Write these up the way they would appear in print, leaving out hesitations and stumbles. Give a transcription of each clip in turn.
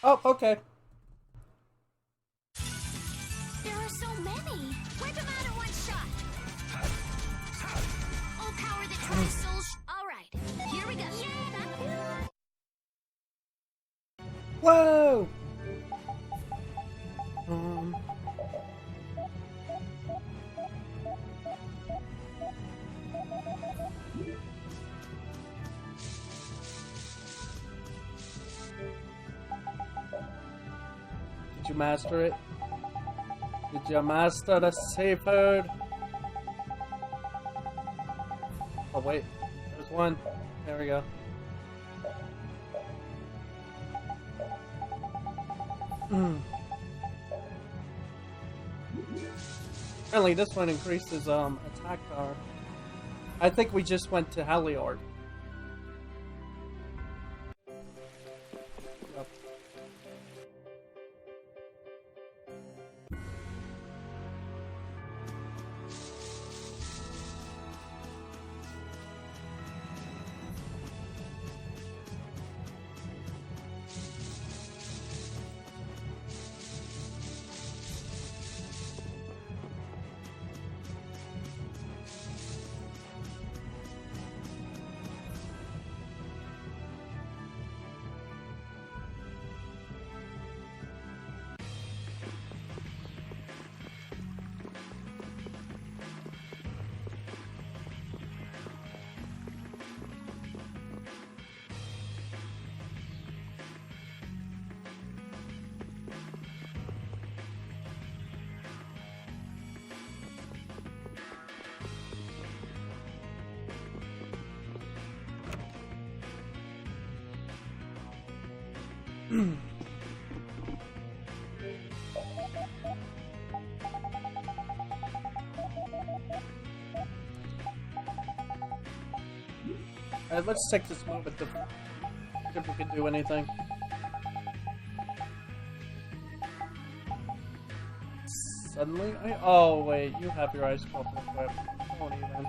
Oh, okay. There are so many. Wipe them out in one shot. All power that tries souls. All right, here we go. Yeah, Whoa! Did you master it? Did you master the seafood? Oh wait, there's one. There we go. Apparently this one increases attack power. I think we just went to Heliord. Yep. Alright, let's take this moment to see if we can do anything. Suddenly? Oh wait, you have your ice sculptor equipped. Don't even.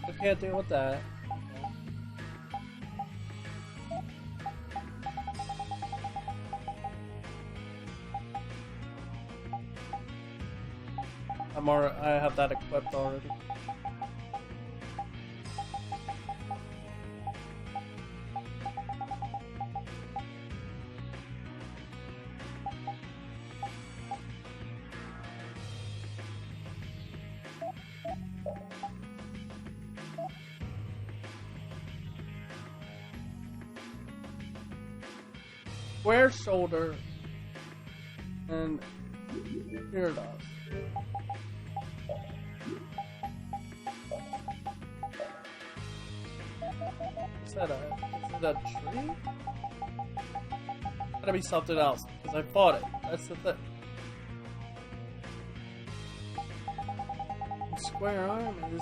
I can't deal with that. I have that equipped already. Square shoulder and here it is. Is it a tree? Gotta be something else, because I fought it. That's the thing. Square arm is...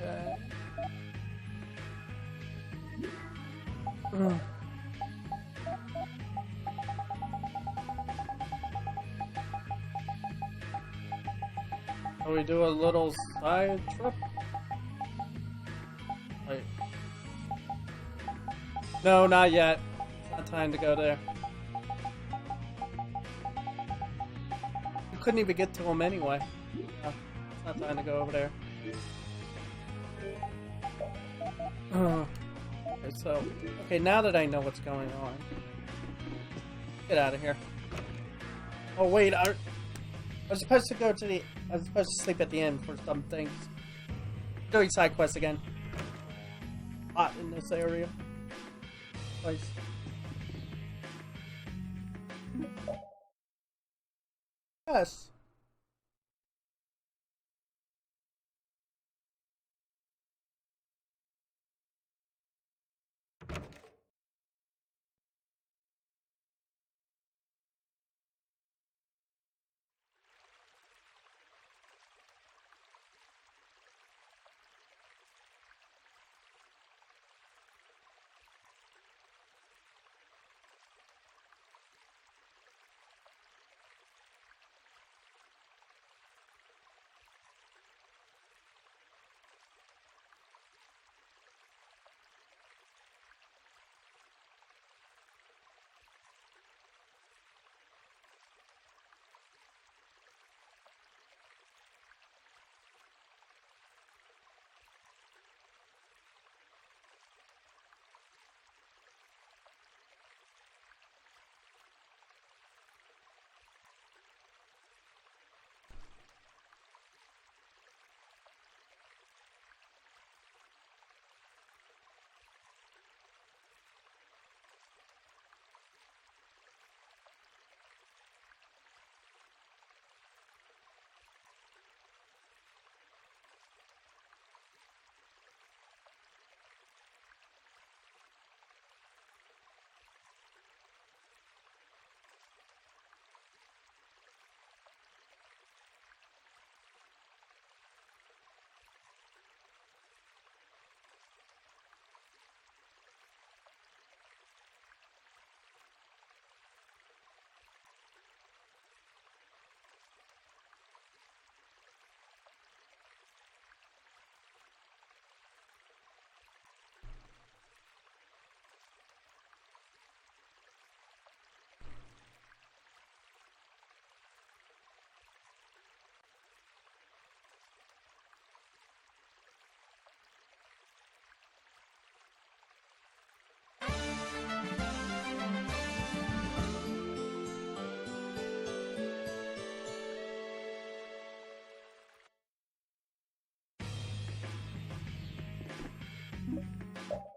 Okay. Shall we do a little side trip? Wait. No, not yet. It's not time to go there. You couldn't even get to him anyway. It's not time to go over there. Okay, so, now that I know what's going on, get out of here. Oh wait, I was supposed to go to the. I was supposed to sleep at the inn for some things. Doing side quests again. Hot in this area. Place. Yes.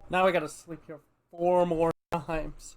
Now I gotta sleep here 4 more times.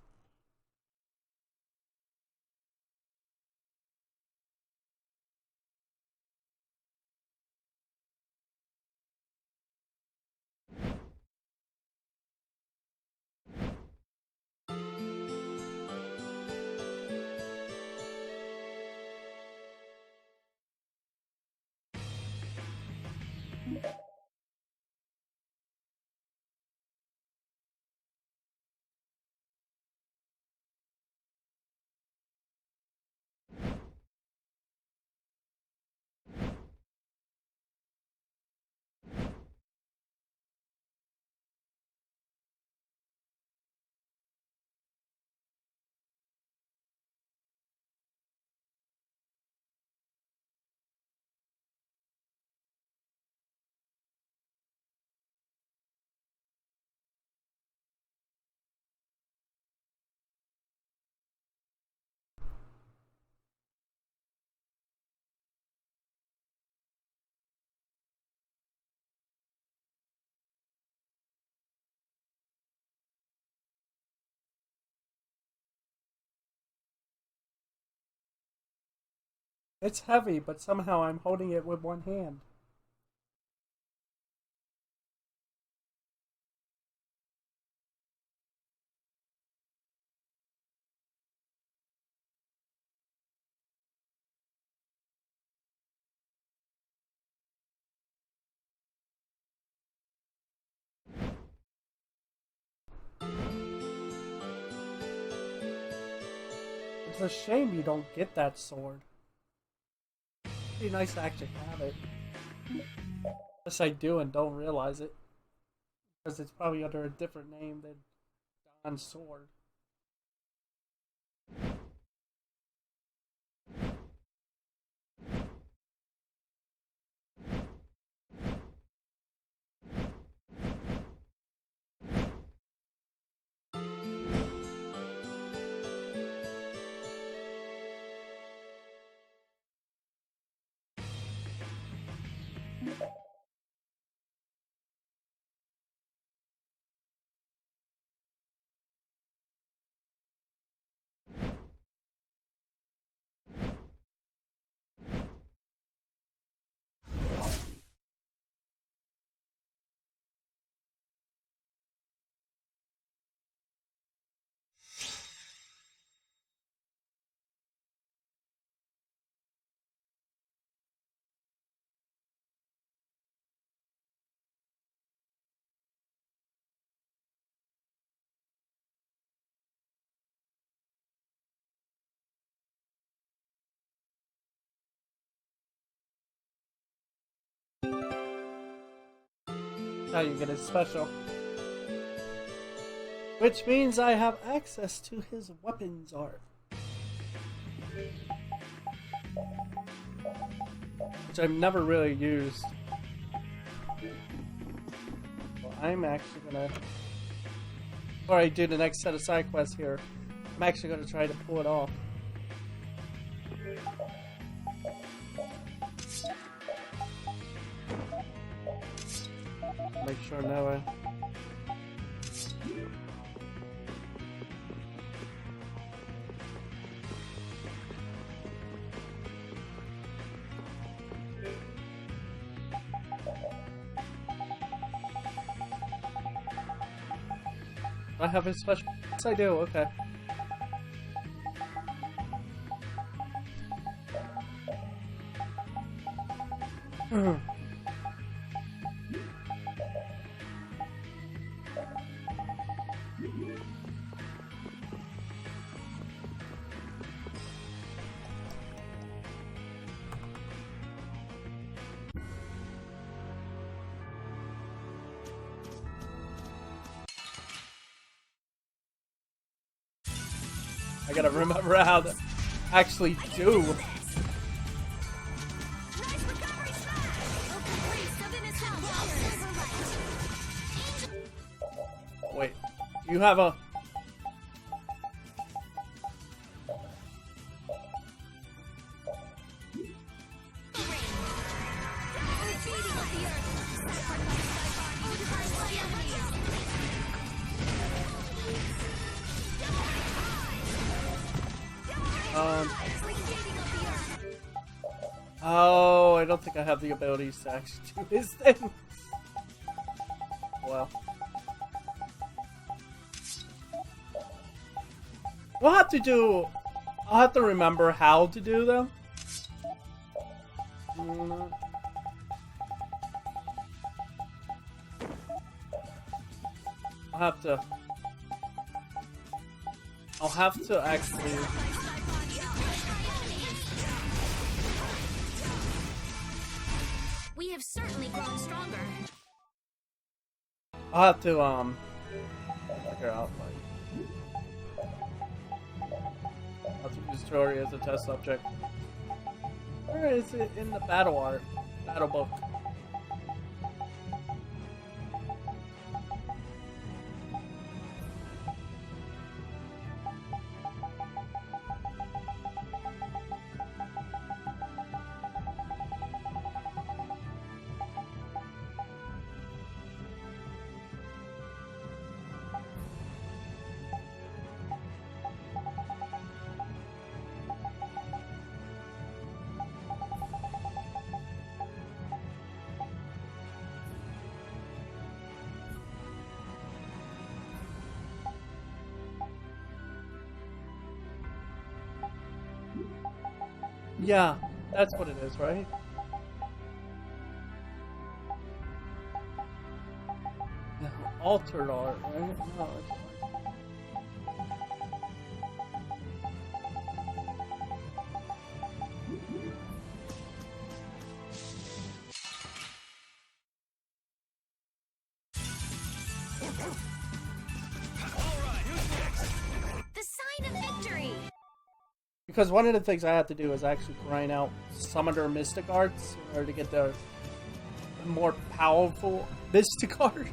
It's heavy, but somehow I'm holding it with one hand. It's a shame you don't get that sword. It'd be nice to actually have it. Unless I do and don't realize it. Because it's probably under a different name than Don's sword. Now you get his special. Which means I have access to his weapons art. Which I've never really used. Well, I'm actually gonna... Before I do the next set of side quests here, I'm actually gonna try to pull it off. Make sure no I have a special. Yes, I do. Okay. I gotta remember how to actually do. Wait, you have a... Oh, I don't think I have the abilities to actually do this thing. Well. We'll have to do... I'll have to remember how to do them. I'll have to actually... We have certainly grown stronger. I'll have to, figure out, like... I'll have to use Tori as a test subject. Where is it in the battle art? Battle book. Yeah, that's what it is, right? No, altered art, right? No, it's... The sign of victory. Because one of the things I have to do is actually grind out some of their mystic arts in order to get the more powerful mystic art.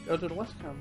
Go to the West Coast.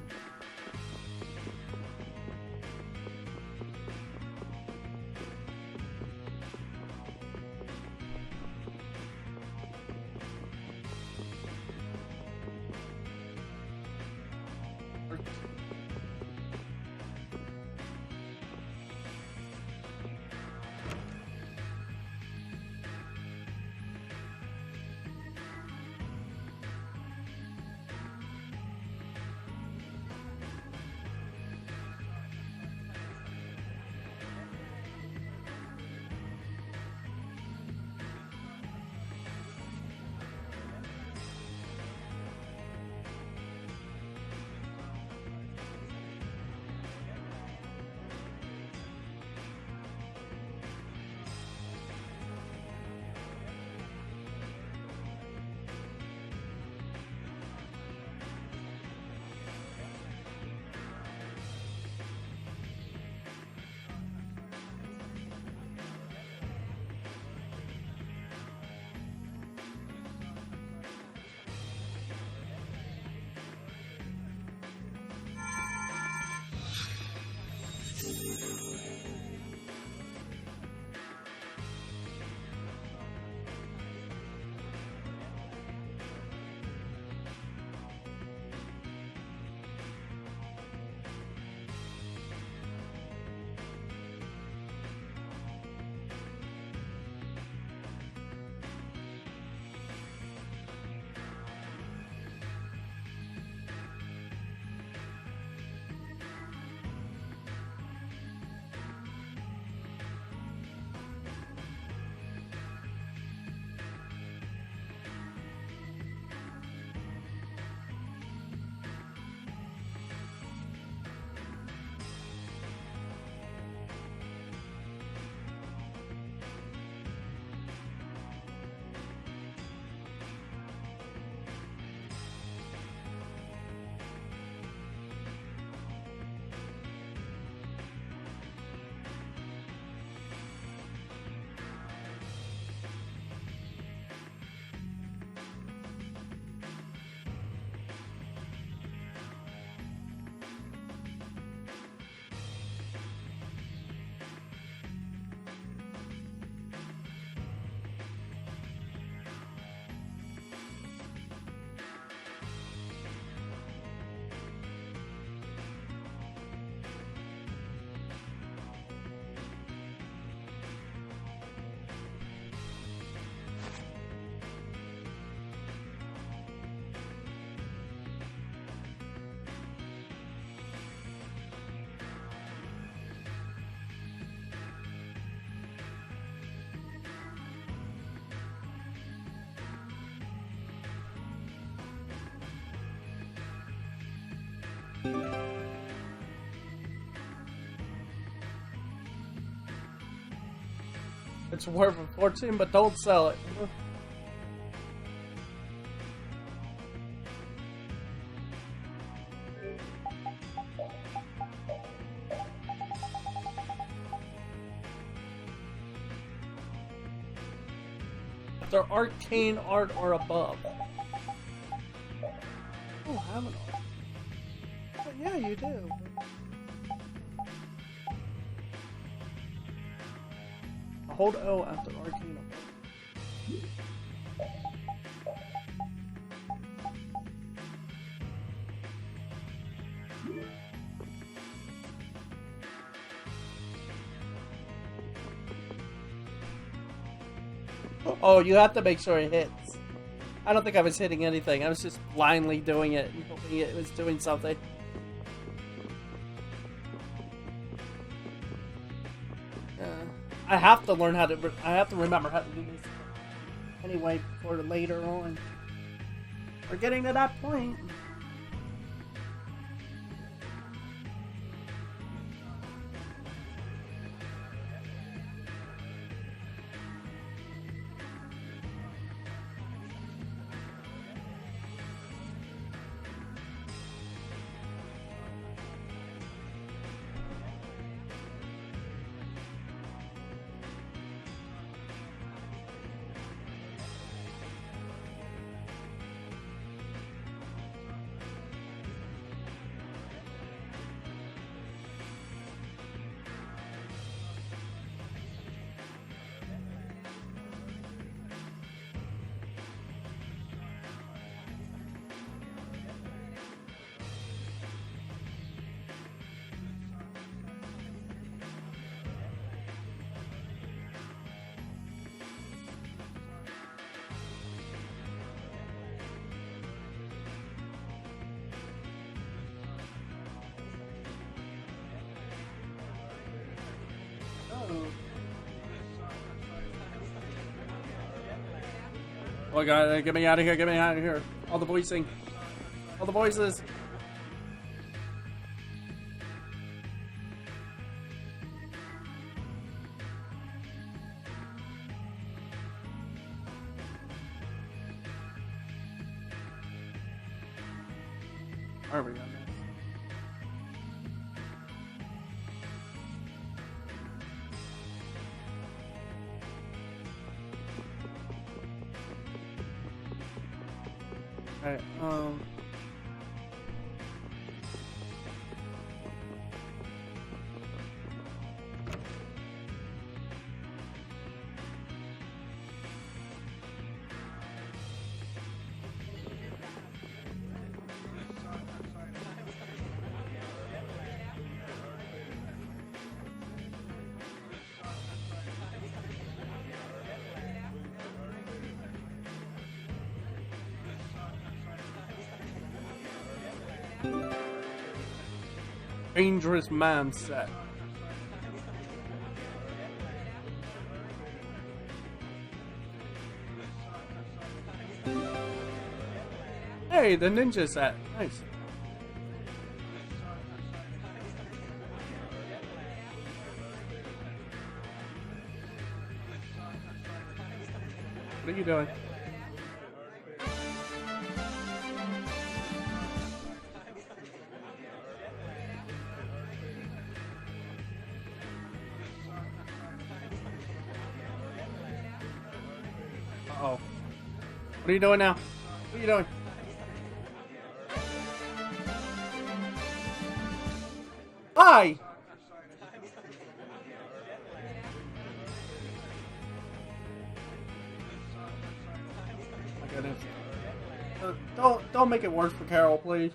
It's worth a fortune, but don't sell it. Their arcane art or above. Oh, have an art. But yeah, you do. Hold O after arcane above. Oh, you have to make sure it hits. I don't think I was hitting anything. I was just blindly doing it and hoping it was doing something. I have to learn how to. I have to remember how to do this anyway for later on. We're getting to that point. Oh god, get me out of here, get me out of here. All the voicing. All the voices. Are we on this? Alright, Dangerous man set. Hey, the ninja set. Nice. What are you doing? Uh-oh. What are you doing now? What are you doing? Hi! My goodness. Don't make it worse for Carol, please.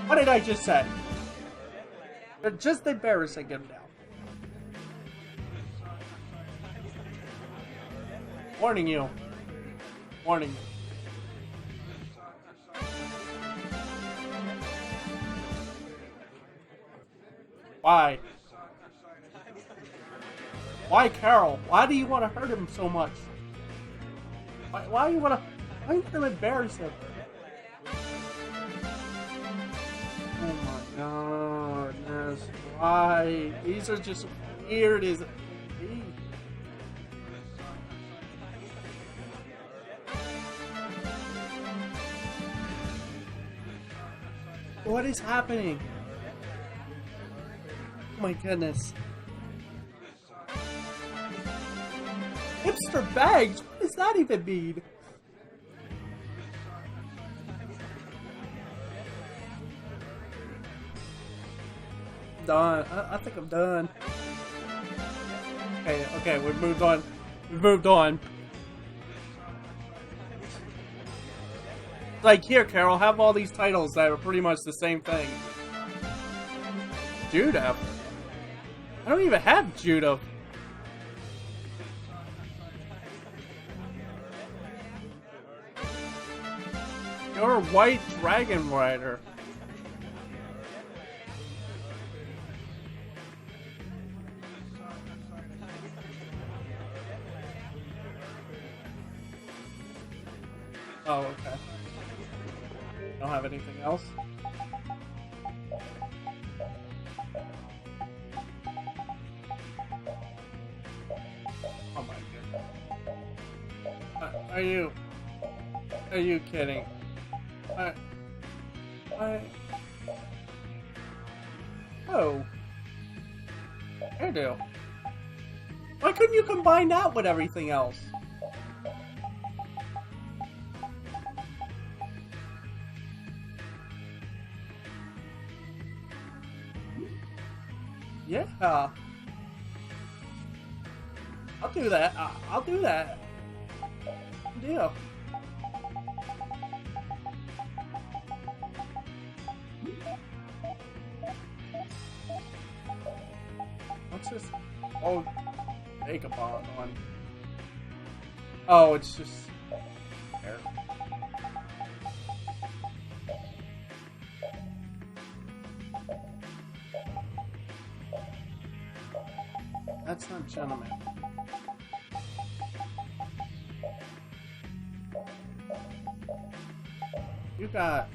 What did I just say? They're just embarrassing him now. Warning you. Warning you. Why? Why, Carol? Why do you want to hurt him so much? Why do you want to? Why are you going to embarrass him? Oh my goodness! Why? These are just weird as it can be. What is happening? Oh my goodness. Hipster bags? What does that even mean? Done. I think I'm done. Okay, we've moved on. We've moved on. Like, here, Carol, have all these titles that are pretty much the same thing. Judah? I don't even have Judah. You're a white dragon rider. Oh, okay. Don't have anything else? Oh my goodness. Are you kidding? Oh. Hairdo. Why couldn't you combine that with everything else? Yeah. I'll do that. I'll do that. Deal. What's this? Oh, Vagabond on. Oh, it's just hair. That's not gentleman. You got.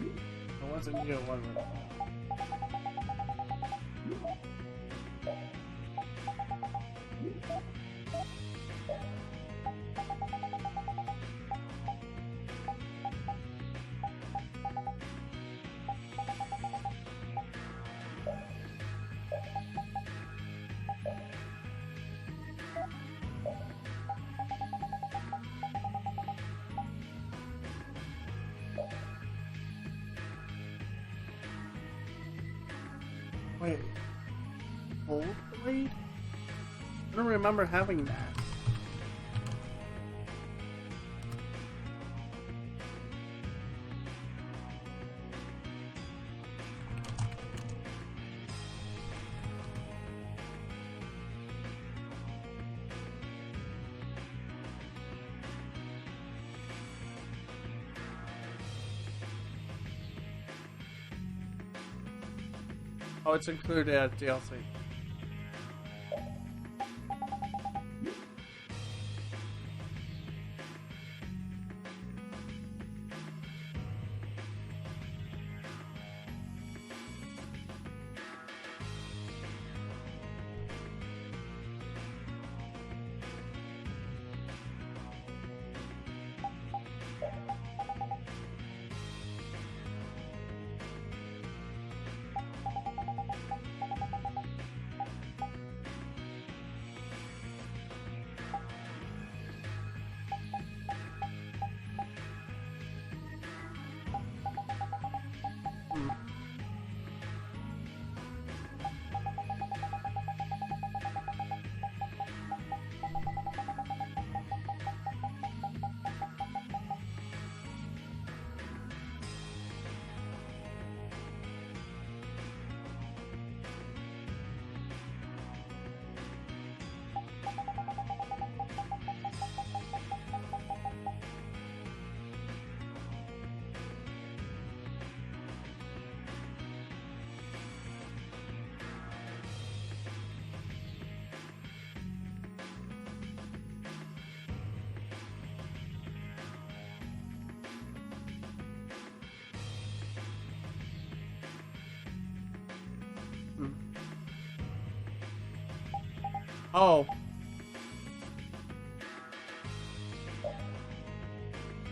It wasn't you, was it? Wait, Gold Blade? I don't remember having that. Oh, it's included as DLC.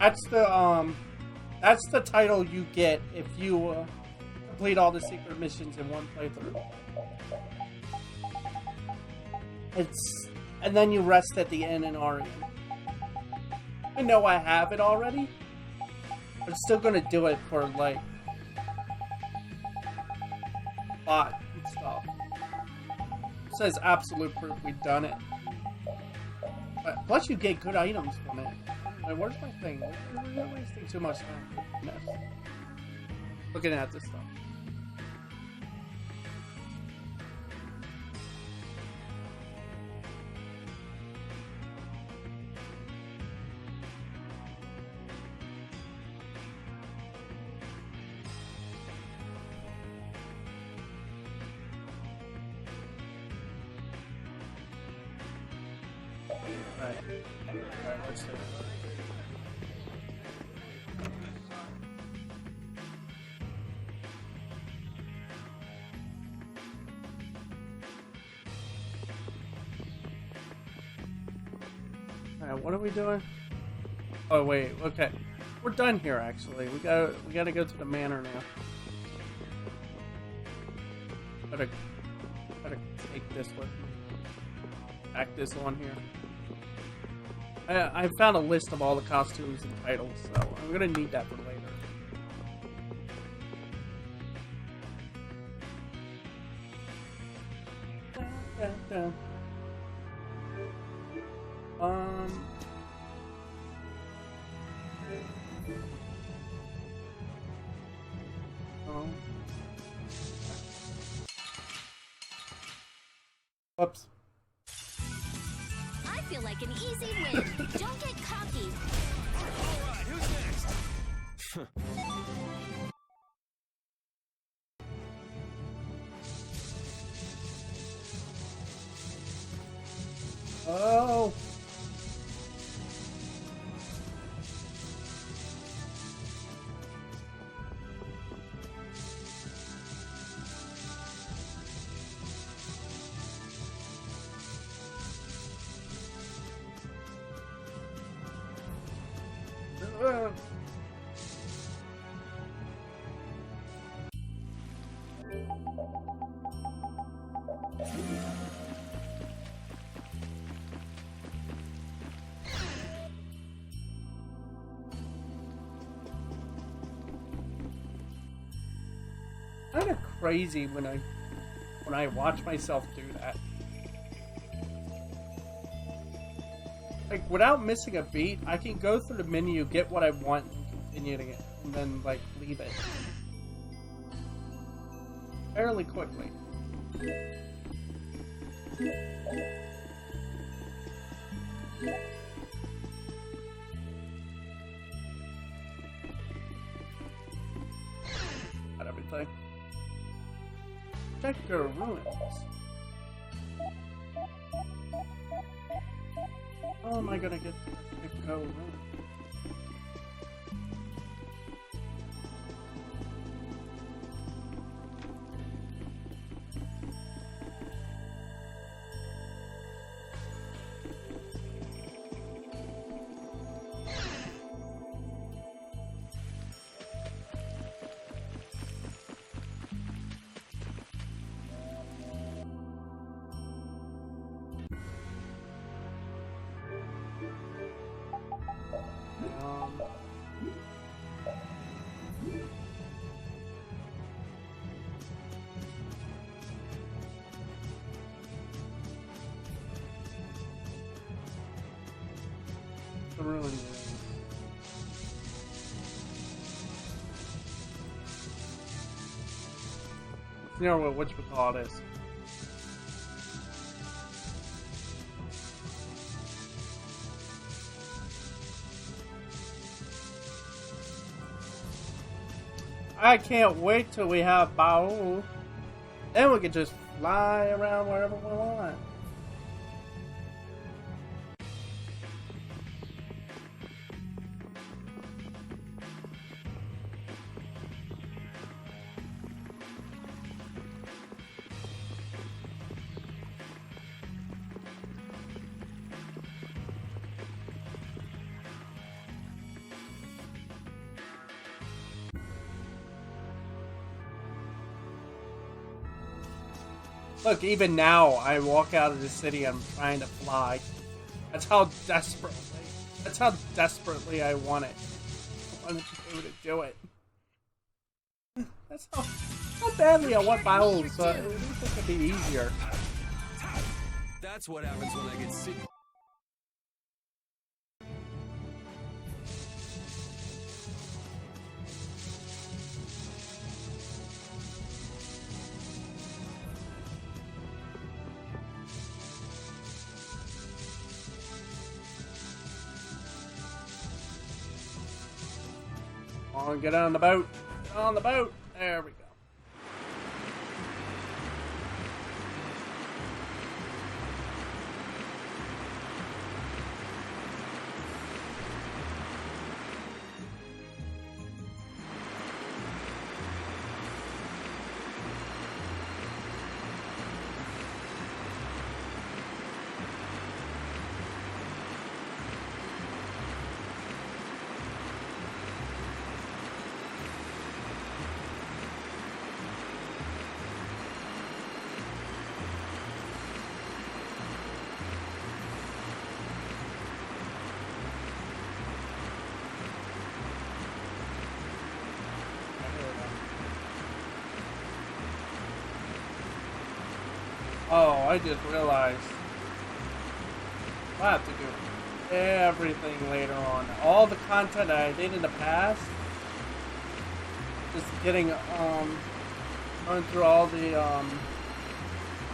That's the title you get if you complete all the secret missions in one playthrough. And then you rest at the end in Arian. I know I have it already. I'm still gonna do it for like bot and stuff. It says absolute proof we've done it. But plus you get good items from it. Like, where's my thing? We're wasting too much time. Looking at this stuff. Alright, let's do it. Alright, what are we doing? Oh wait, okay. We're done here actually. We gotta go to the manor now. Gotta take this with me. Back this on here. I found a list of all the costumes and titles, so I'm gonna need that for later. Whoops. I feel like an easy win. Don't get cocky. Alright, who's next? Oh. Kind of crazy when I watch myself do that. Like, without missing a beat, I can go through the menu, get what I want, and continue to get, and then, like, leave it. Fairly quickly. Got everything. Check your ruins. How am I gonna get to the go ruin? The ruin. You know what whatchamacallit is. I can't wait till we have Bao. Then we can just fly around wherever we want. Look, even now, I walk out of the city, I'm trying to fly. That's how desperately I want it. I want to be able to do it. That's how badly I want battles, but at least it could be easier. That's what happens when I get sick. Come on, get on the boat. Get on the boat. There we go. Oh, I just realized I have to do everything later on. All the content I did in the past, just getting going through all the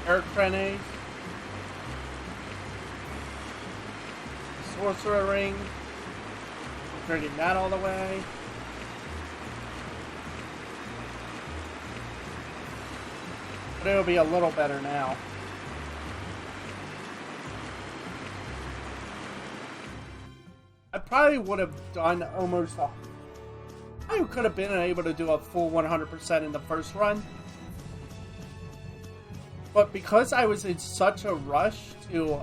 air grenades, sorcerer ring, upgrading that all the way. But it'll be a little better now. I probably would have done almost a... I could have been able to do a full 100% in the first run. But because I was in such a rush to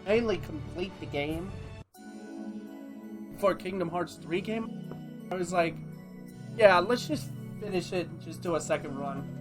mainly complete the game for Kingdom Hearts 3 game, I was like, yeah, let's just finish it and just do a second run.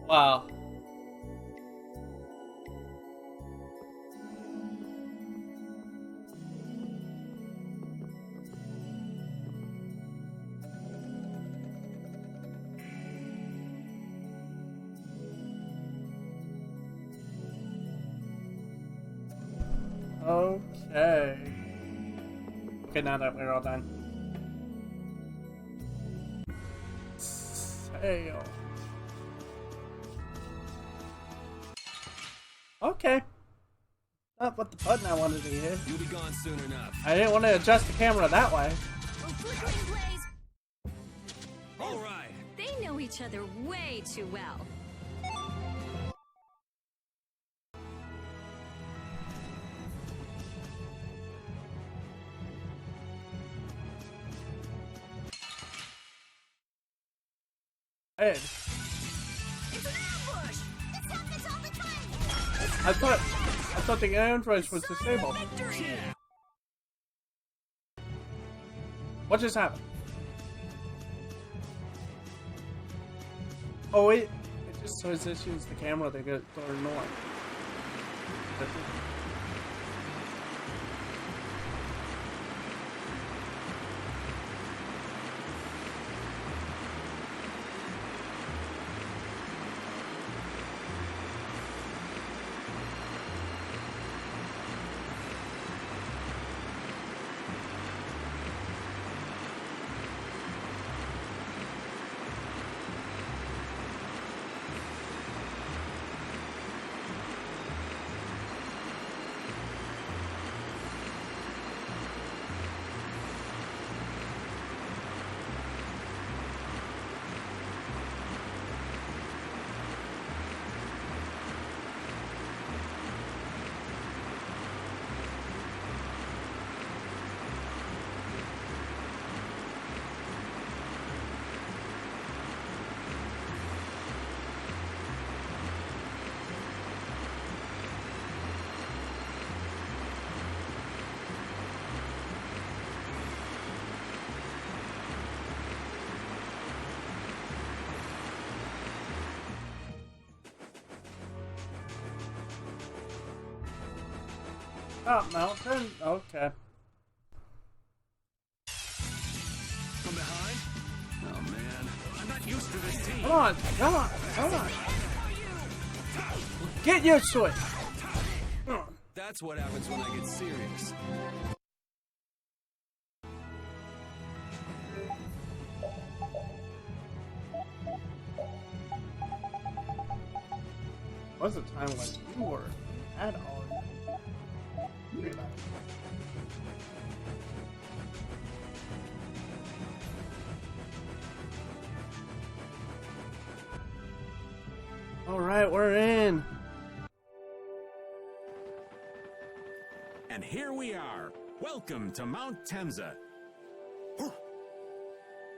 Wow. Okay. Okay, now that we're all done. Sail. Okay. Not what the button I wanted to hit. You'll be gone soon enough. I didn't want to adjust the camera that way. Oh, flickering blaze. All right. They know each other way too well. Hey, It's an ambush! This happens all the time! I thought the ambush was disabled. Victory! What just happened? Oh, it Just so his issues the camera they get they're annoying. Oh, mountain? Okay. From behind? Oh man, I'm not used to this team. Come on, come on, come on. Get used to it. That's what happens when I get serious. Was a time when you were at all. All right, we're in. And here we are. Welcome to Mount Temza.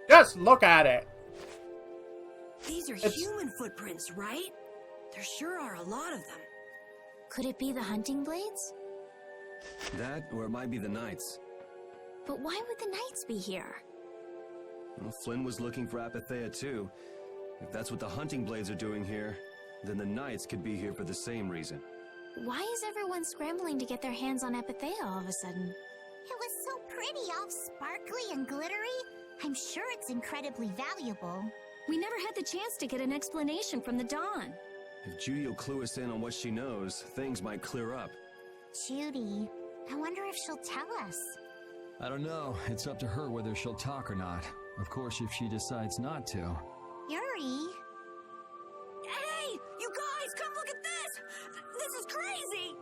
Just look at it. These are human footprints, right? There sure are a lot of them. Could it be the hunting blades? That, or it might be the Knights. But why would the Knights be here? Well, Flynn was looking for Apathea too. If that's what the hunting blades are doing here, then the Knights could be here for the same reason. Why is everyone scrambling to get their hands on Apathea all of a sudden? It was so pretty, all sparkly and glittery. I'm sure it's incredibly valuable. We never had the chance to get an explanation from the Dawn. If Judy will clue us in on what she knows, things might clear up. Judy, I wonder if she'll tell us. I don't know. It's up to her whether she'll talk or not. Of course, if she decides not to. Yuri? Hey, you guys, come look at this! This is crazy!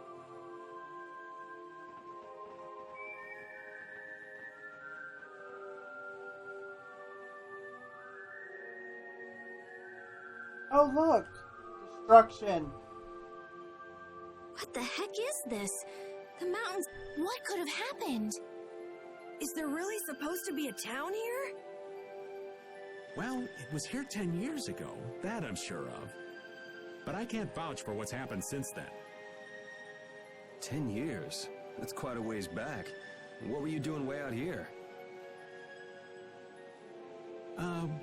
Oh, look. Destruction. What the heck is this? The mountains... What could have happened? Is there really supposed to be a town here? Well, it was here 10 years ago. That I'm sure of. But I can't vouch for what's happened since then. 10 years? That's quite a ways back. What were you doing way out here?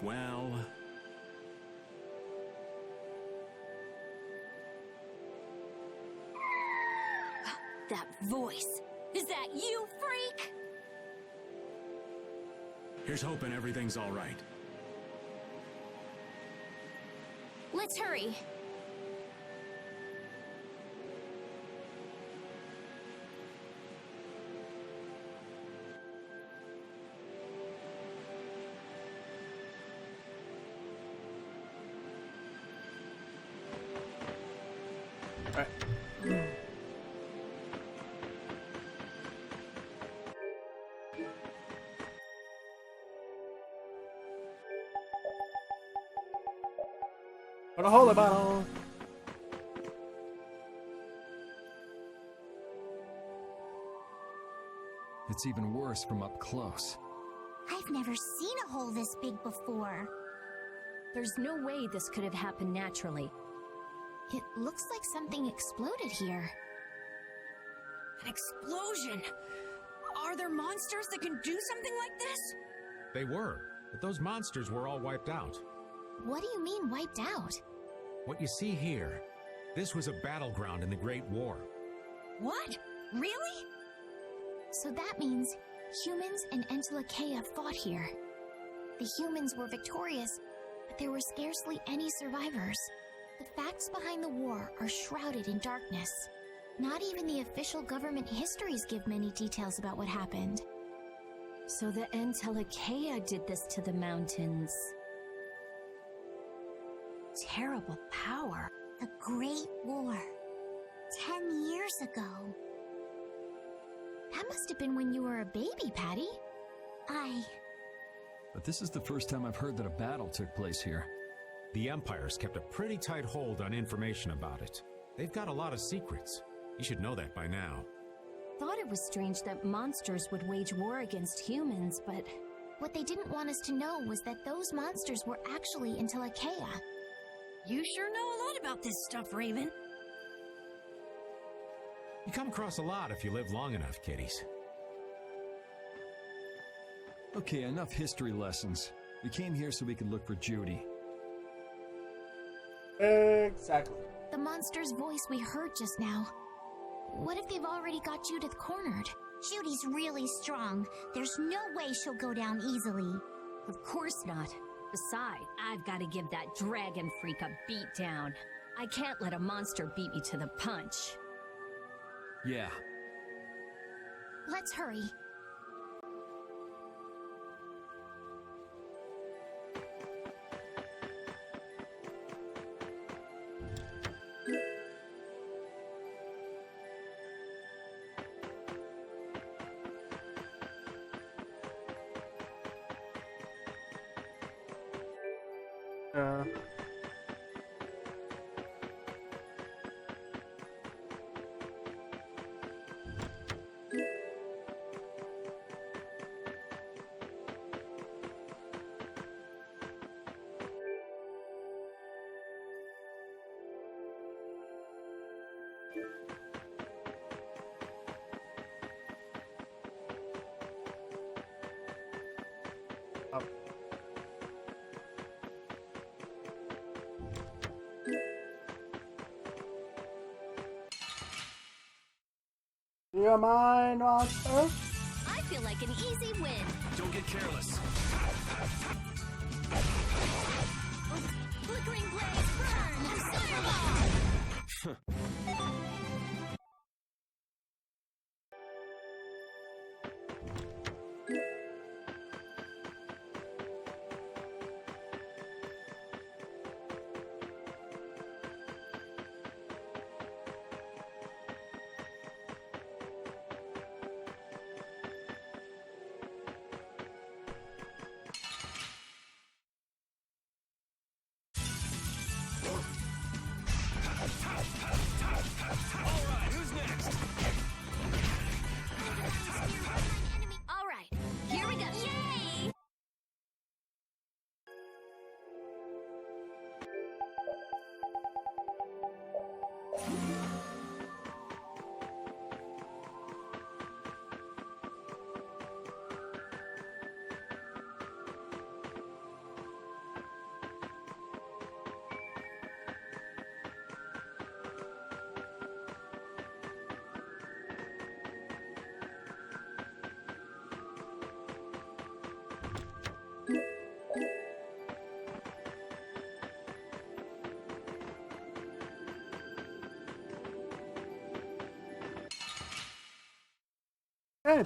Well... That voice. Is that you, freak? Here's hoping everything's all right. Let's hurry. Right. Put a holy bottle. It's even worse from up close. I've never seen a hole this big before. There's no way this could have happened naturally. It looks like something exploded here. An explosion! Are there monsters that can do something like this? They were, but those monsters were all wiped out. What do you mean wiped out? What you see here, this was a battleground in the Great War. What? Really? So that means humans and Entelekea fought here. The humans were victorious, but there were scarcely any survivors. The facts behind the war are shrouded in darkness. Not even the official government histories give many details about what happened. So the Entelekea did this to the mountains. Terrible power. The Great War. 10 years ago. That must have been when you were a baby, Patty. But this is the first time I've heard that a battle took place here. The Empire's kept a pretty tight hold on information about it. They've got a lot of secrets. You should know that by now. Thought it was strange that monsters would wage war against humans, but What they didn't want us to know was that those monsters were actually Entelekea. You sure know a lot about this stuff, Raven. You come across a lot if you live long enough, kiddies. Okay, enough history lessons. We came here so we could look for Judy. Exactly. The monster's voice we heard just now. What if they've already got Judith cornered? Judy's really strong. There's no way she'll go down easily. of course not. Besides, I've got to give that dragon freak a beat down. I can't let a monster beat me to the punch. Yeah. Let's hurry. Do you mind, monster? I feel like an easy win. Don't get careless. Flickering blaze, burn! Fireball! Alright, who's next? All right, here we go. Yay! Hey.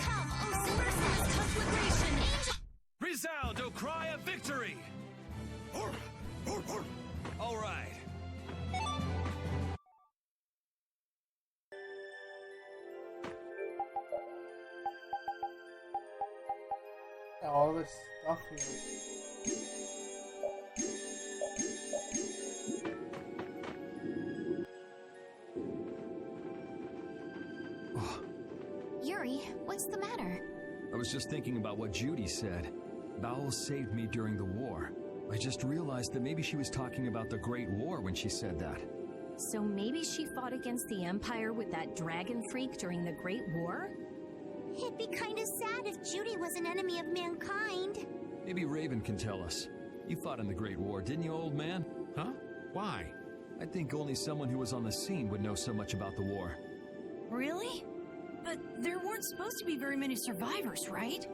Come, Osiris' conflagration! Angel! Resound, O cry of victory! Alright. All this stuff here. Yuri, what's the matter? I was just thinking about what Judy said. Bowel saved me during the war. I just realized that maybe she was talking about the Great War when she said that. So maybe she fought against the Empire with that dragon freak during the Great War? It'd be kind of sad if Judy was an enemy of mankind. Maybe Raven can tell us. You fought in the Great War, didn't you, old man? Huh? Why? I think only someone who was on the scene would know so much about the war. Really? But there weren't supposed to be very many survivors, right?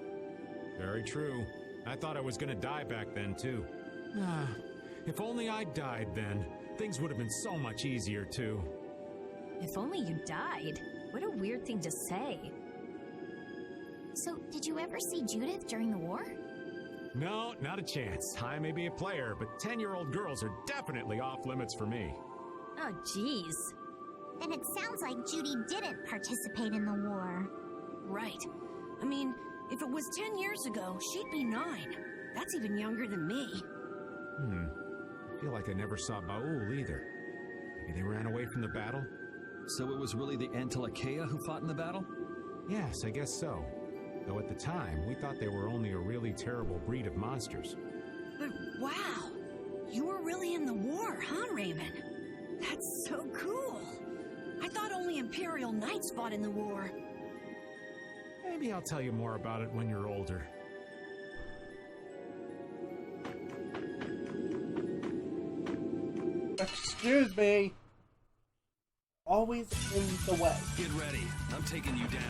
Very true. I thought I was gonna die back then, too. Ah, if only I died then. Things would have been so much easier, too. If only you died. What a weird thing to say. So, did you ever see Judith during the war? No, not a chance. I may be a player, but 10-year-old girls are definitely off limits for me. Oh, jeez. Then it sounds like Judy didn't participate in the war. Right. I mean, if it was 10 years ago, she'd be 9. That's even younger than me. I feel like I never saw Baul either. Maybe they ran away from the battle? So it was really the Antilochea who fought in the battle? Yes, I guess so. Though at the time, we thought they were only a really terrible breed of monsters. But wow! You were really in the war, huh, Raven? That's so cool! I thought only Imperial Knights fought in the war. Maybe I'll tell you more about it when you're older. Excuse me. Always in the way. Get ready. I'm taking you down.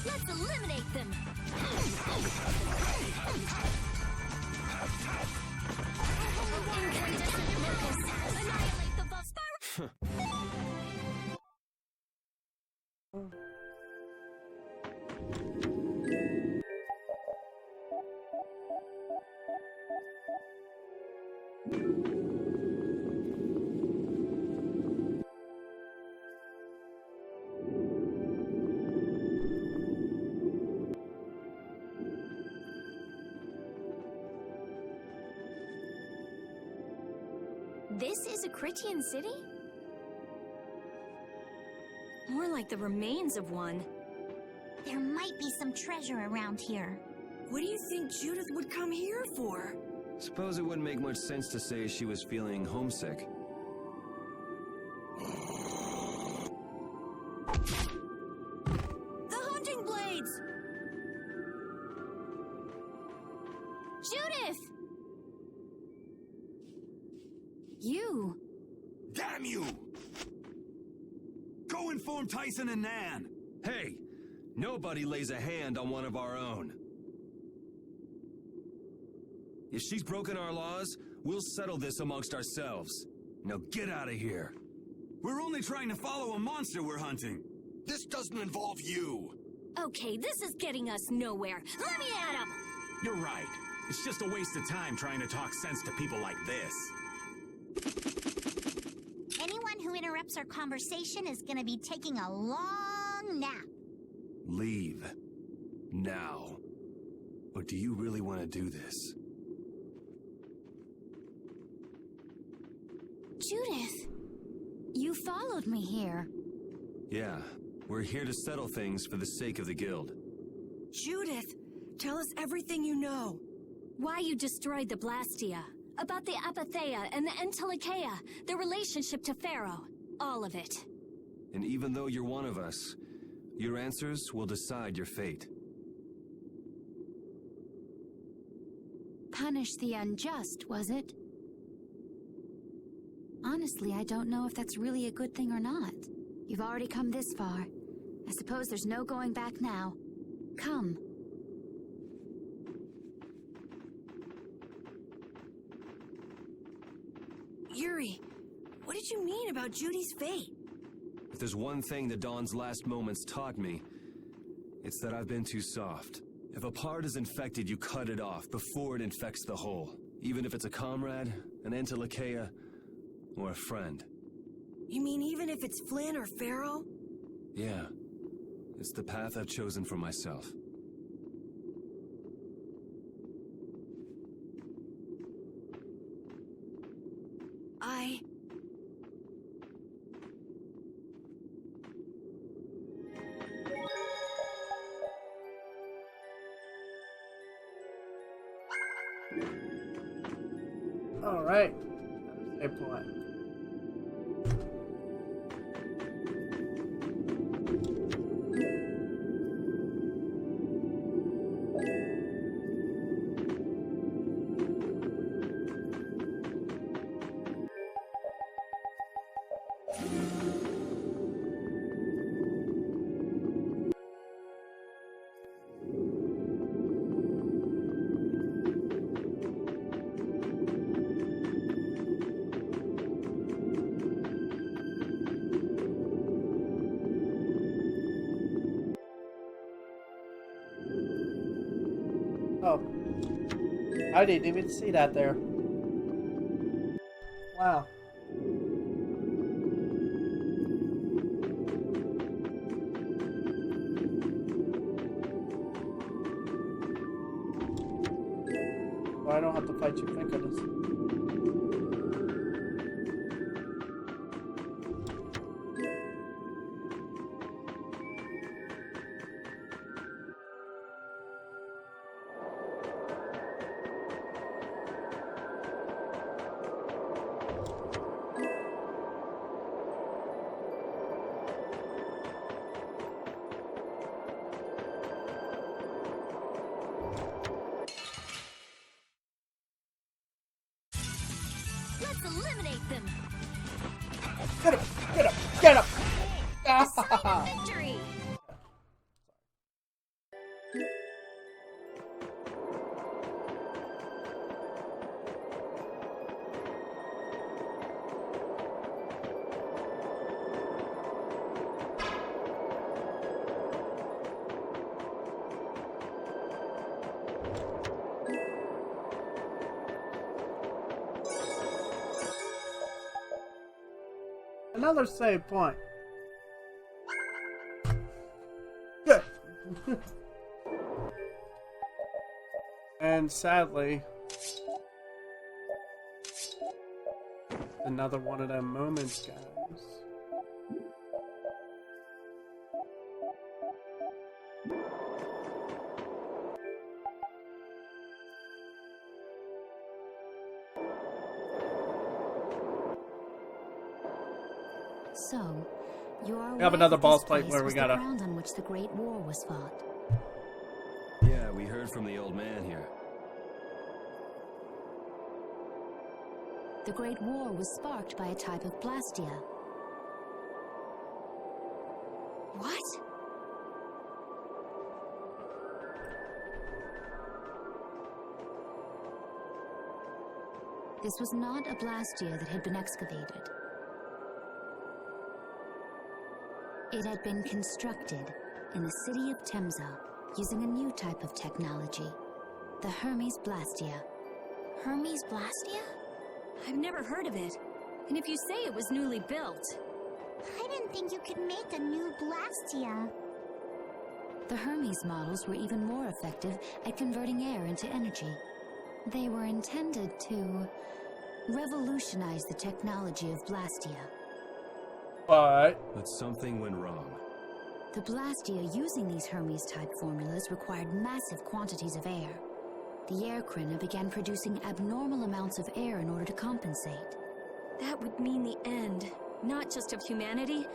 Let's eliminate them. Incandescent focus. Annihilate the Vesperia. This is a Critian city? More like the remains of one. There might be some treasure around here. What do you think Judith would come here for? Suppose it wouldn't make much sense to say she was feeling homesick. The hunting blades! Judith! You! Damn you! Go inform Tyson and Nan! Hey! Nobody lays a hand on one of our own. If she's broken our laws, we'll settle this amongst ourselves. Now get out of here. We're only trying to follow a monster we're hunting. This doesn't involve you. Okay, this is getting us nowhere. Let me at him! You're right. It's just a waste of time trying to talk sense to people like this. Anyone who interrupts our conversation is gonna be taking a long nap. Leave. Now. Or do you really want to do this? Judith! You followed me here. Yeah, we're here to settle things for the sake of the guild. Judith, tell us everything you know. Why you destroyed the Blastia. About the Apatheia and the Antilochea. Their relationship to Pharaoh. All of it. And even though you're one of us, your answers will decide your fate. Punish the unjust, was it? Honestly, I don't know if that's really a good thing or not. You've already come this far. I suppose there's no going back now. Come. Yuri, what did you mean about Judy's fate? If there's one thing the Dawn's last moments taught me, it's that I've been too soft. If a part is infected, you cut it off before it infects the whole. Even if it's a comrade, an Antilochea, or a friend. You mean even if it's Flynn or Pharaoh? Yeah. It's the path I've chosen for myself. All right. Save point. Oh. I didn't even see that there. Wow. Well, I don't have to fight you, thank goodness. Let's eliminate them. Get him! Get him! Get him! A sign of victory. Another save point. Good. And sadly, another one of them moments, guys. So, you are We have aware another that boss this fight place where we was the gotta- ground on which the Great War was fought. Yeah, we heard from the old man here. The Great War was sparked by a type of Blastia. What? This was not a Blastia that had been excavated. It had been constructed in the city of Temza using a new type of technology, the Hermes Blastia. Hermes Blastia? I've never heard of it. And if you say it was newly built, I didn't think you could make a new Blastia. The Hermes models were even more effective at converting air into energy. They were intended to revolutionize the technology of Blastia. But But something went wrong. The Blastia using these Hermes-type formulas required massive quantities of air. The air Krina began producing abnormal amounts of air in order to compensate. that would mean the end, not just of humanity,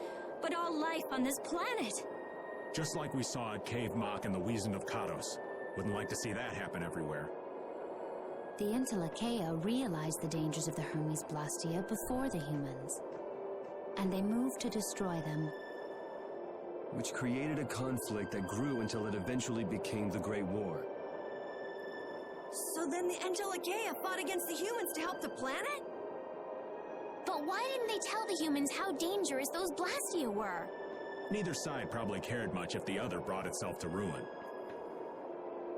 but all life on this planet. Just like we saw at Cave Mach and the Wiesen of Kados. Wouldn't like to see that happen everywhere. The Entelekea realized the dangers of the Hermes Blastia before the humans, and they moved to destroy them. Which created a conflict that grew until it eventually became the Great War. So then the Entelekea fought against the humans to help the planet? But why didn't they tell the humans how dangerous those Blastia were? Neither side probably cared much if the other brought itself to ruin.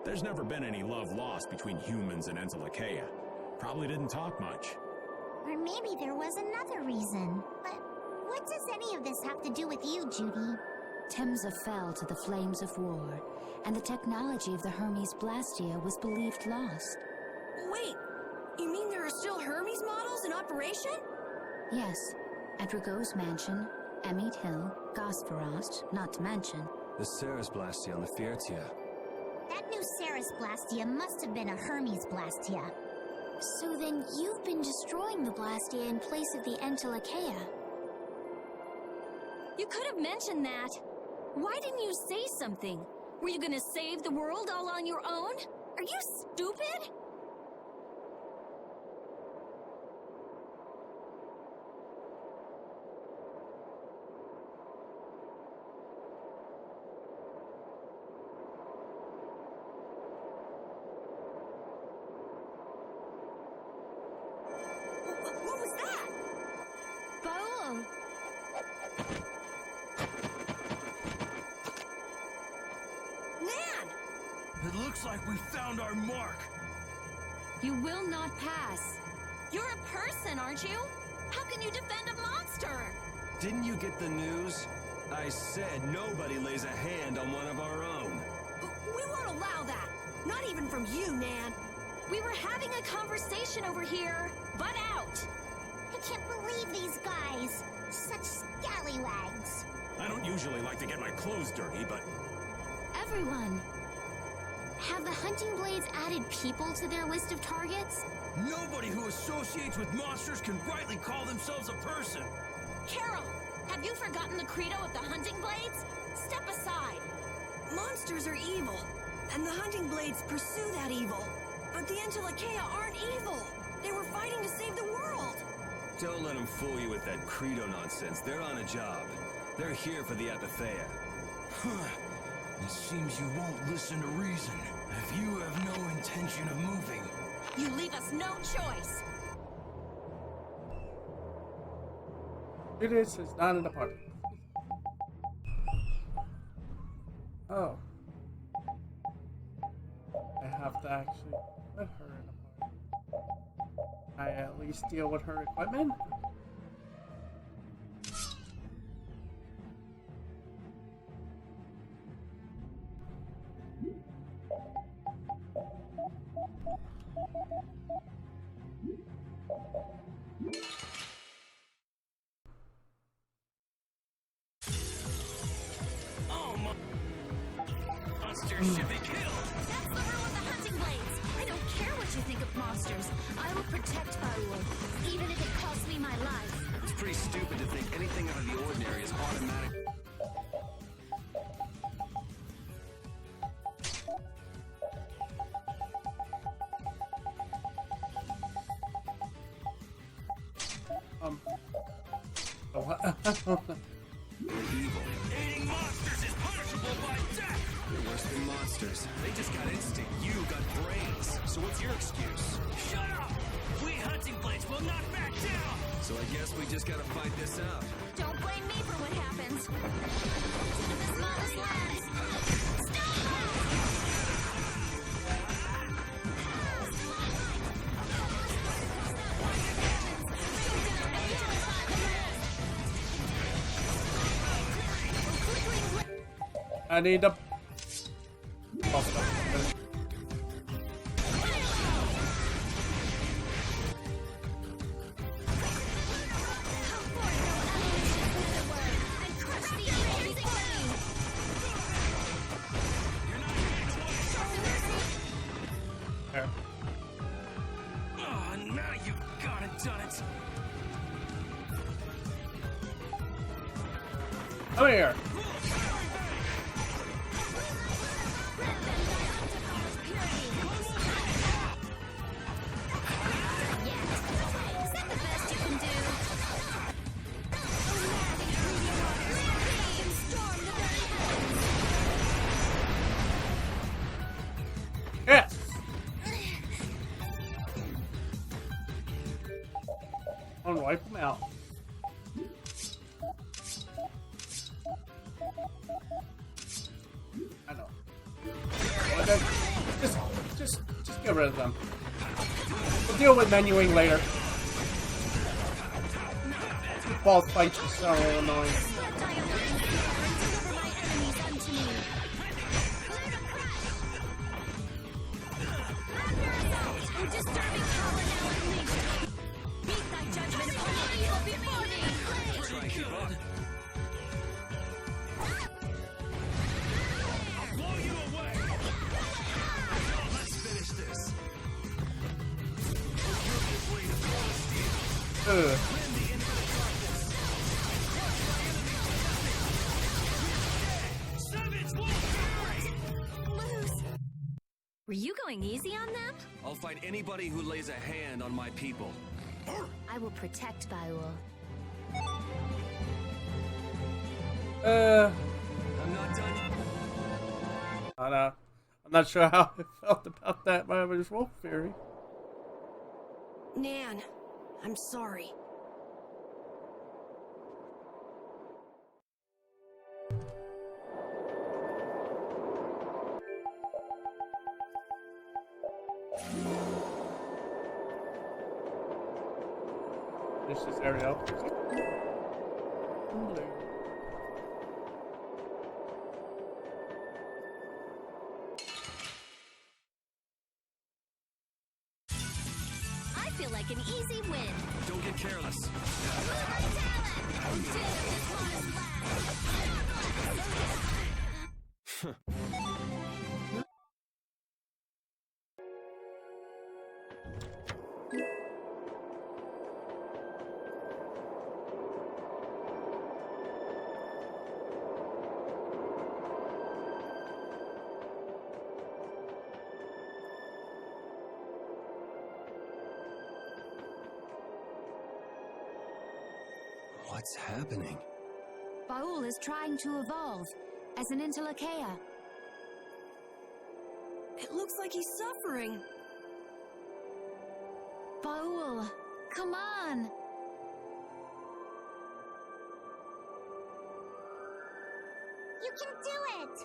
There's never been any love lost between humans and Entelekea. Probably didn't talk much. Or maybe there was another reason, but What does any of this have to do with you, Judy? Temsa fell to the flames of war, and the technology of the Hermes Blastia was believed lost. Wait, you mean there are still Hermes models in operation? Yes, at Rago's mansion, Emmett Hill, Gosferost, not to mention. The Ceres Blastia on the Fiertia. That new Ceres Blastia must have been a Hermes Blastia. So then you've been destroying the Blastia in place of the Entelakea. You could have mentioned that. Why didn't you say something? Were you gonna save the world all on your own? Are you stupid? What was that? Paul! Nan! It looks like we found our mark. You will not pass. You're a person, aren't you? How can you defend a monster? Didn't you get the news? I said nobody lays a hand on one of our own. We won't allow that. Not even from you, Nan. We were having a conversation over here. Butt out! I can't believe these guys. Such scallywags. I don't usually like to get my clothes dirty, but Everyone. Have the hunting blades added people to their list of targets? nobody who associates with monsters can rightly call themselves a person. Carol, have you forgotten the credo of the hunting blades? Step aside. Monsters are evil, and the hunting blades pursue that evil. But the Entelakea aren't evil. They were fighting to save the world. Don't let them fool you with that credo nonsense. They're on a job. They're here for the Apatheia. It seems you won't listen to reason. If you have no intention of moving, You leave us no choice. Judas is not in the party. Oh. I have to actually put her in a party. I at least deal with her equipment? monsters should be killed. That's the rule of the hunting blades. I don't care what you think of monsters. I will protect Faul, even if it costs me my life. It's pretty stupid to think anything out of the ordinary is automatic. Evil. Aiding monsters is punishable by death! They're worse than monsters. They just got instinct. You got brains. So what's your excuse? Shut up! We hunting blades will not back down! So I guess we just gotta fight this out. Don't blame me for what happens. To the smallest lands. I need to. Oh, now you've gone and done it. Come here. Yes. I'm gonna wipe them out. I know. Okay. Just get rid of them. We'll deal with menuing later. boss fights are so annoying. Try and keep up. I'll blow you away. Let's finish this. Ugh. Were you going easy on them? I'll fight anybody who lays a hand on my people. I will protect Baul. I'm not done. I'm not sure how I felt about that, but it was Wolf Fury. Nan, I'm sorry. This is Ariel. Blue. I feel like an easy win. Don't get careless. What's happening? Baul is trying to evolve as an Intellicaea. It looks like he's suffering. Baul, come on! You can do it!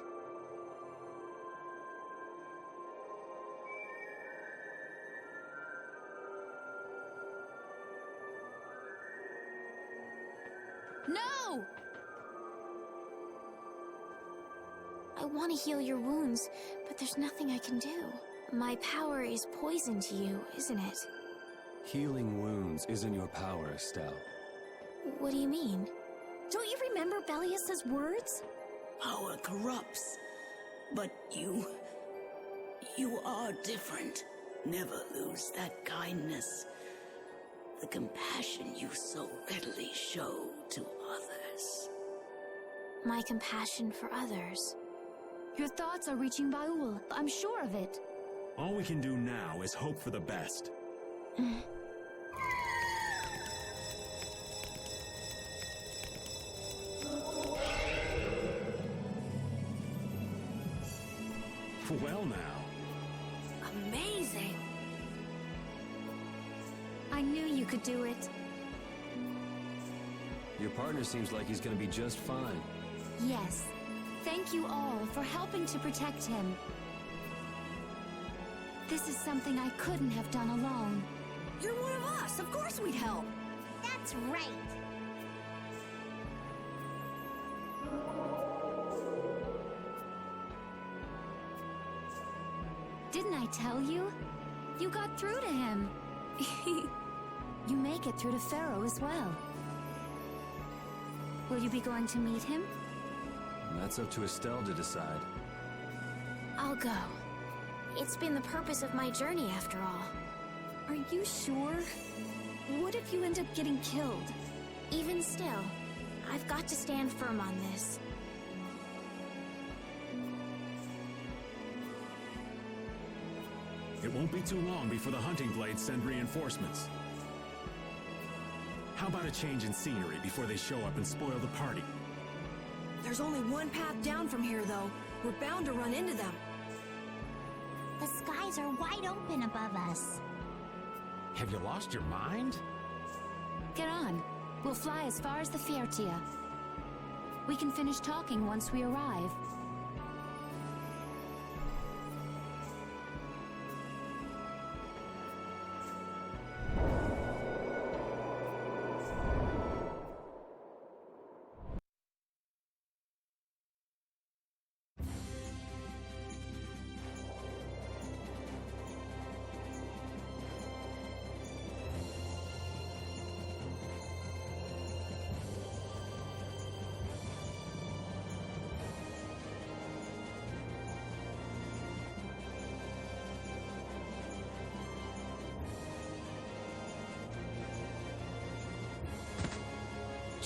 No! I want to heal your wounds, but there's nothing I can do. My power is poison to you, isn't it? Healing wounds isn't your power, Estelle. What do you mean? Don't you remember Bellius's words? Power corrupts, but you are different. Never lose that kindness, the compassion you so readily show to others. My compassion for others. Your thoughts are reaching Baul. I'm sure of it. All we can do now is hope for the best. Well now. Amazing. I knew you could do it. Your partner seems like he's gonna be just fine. Yes. Thank you all for helping to protect him. This is something I couldn't have done alone. You're one of us. Of course we'd help. That's right. Didn't I tell you? You got through to him. You make it through to Pharaoh as well. Will you be going to meet him? That's up to Estelle to decide. I'll go. It's been the purpose of my journey after all. Are you sure? What if you end up getting killed? Even still, I've got to stand firm on this. It won't be too long before the hunting blades send reinforcements. How about a change in scenery before they show up and spoil the party? There's only one path down from here, though. We're bound to run into them. The skies are wide open above us. Have you lost your mind? Get on. We'll fly as far as the Fiertia. We can finish talking once we arrive.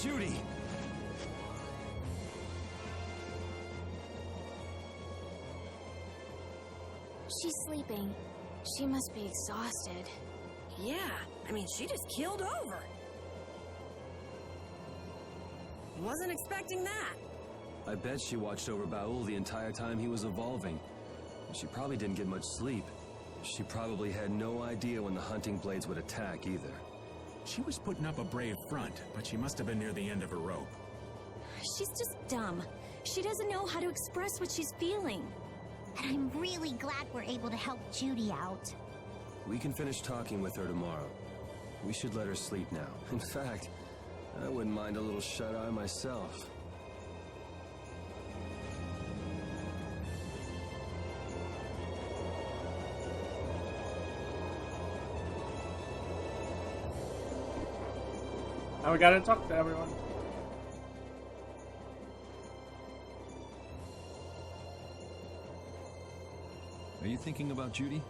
Judy! She's sleeping. She must be exhausted. Yeah, I mean, she just keeled over. Wasn't expecting that. I bet she watched over Baul the entire time he was evolving. She probably didn't get much sleep. She probably had no idea when the hunting blades would attack either. She was putting up a brave front, but she must have been near the end of her rope. She's just dumb. She doesn't know how to express what she's feeling. And I'm really glad we're able to help Judy out. We can finish talking with her tomorrow. We should let her sleep now. In fact, I wouldn't mind a little shut-eye myself. Now we gotta talk to everyone. Are you thinking about Judy?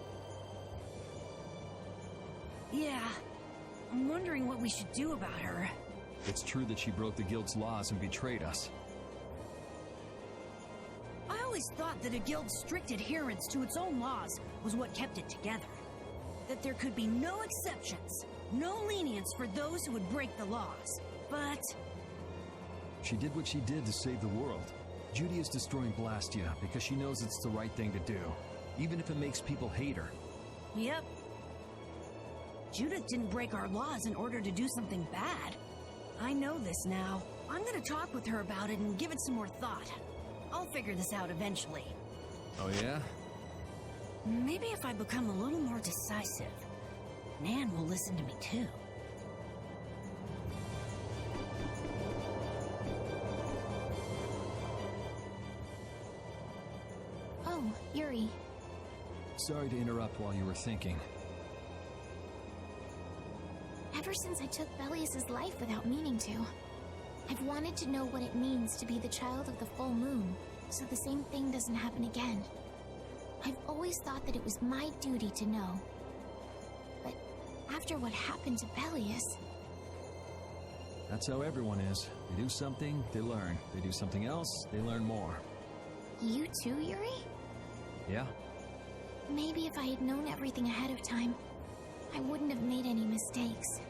Yeah. I'm wondering what we should do about her. It's true that she broke the guild's laws and betrayed us. I always thought that a guild's strict adherence to its own laws was what kept it together. That there could be no exceptions, no lenience for those who would break the laws. But She did what she did to save the world. Judy is destroying Blastia because she knows it's the right thing to do, even if it makes people hate her. Yep. Judith didn't break our laws in order to do something bad. I know this now. I'm gonna talk with her about it and give it some more thought. I'll figure this out eventually. Oh yeah? Maybe if I become a little more decisive, Nan will listen to me too. Oh, Yuri. Sorry to interrupt while you were thinking. Ever since I took Belius's life without meaning to, I've wanted to know what it means to be the child of the full moon, so the same thing doesn't happen again. I've always thought that it was my duty to know. But after what happened to Belius... That's how everyone is. They do something, they learn. They do something else, they learn more. You too, Yuri? Yeah? Maybe if I had known everything ahead of time, I wouldn't have made any mistakes.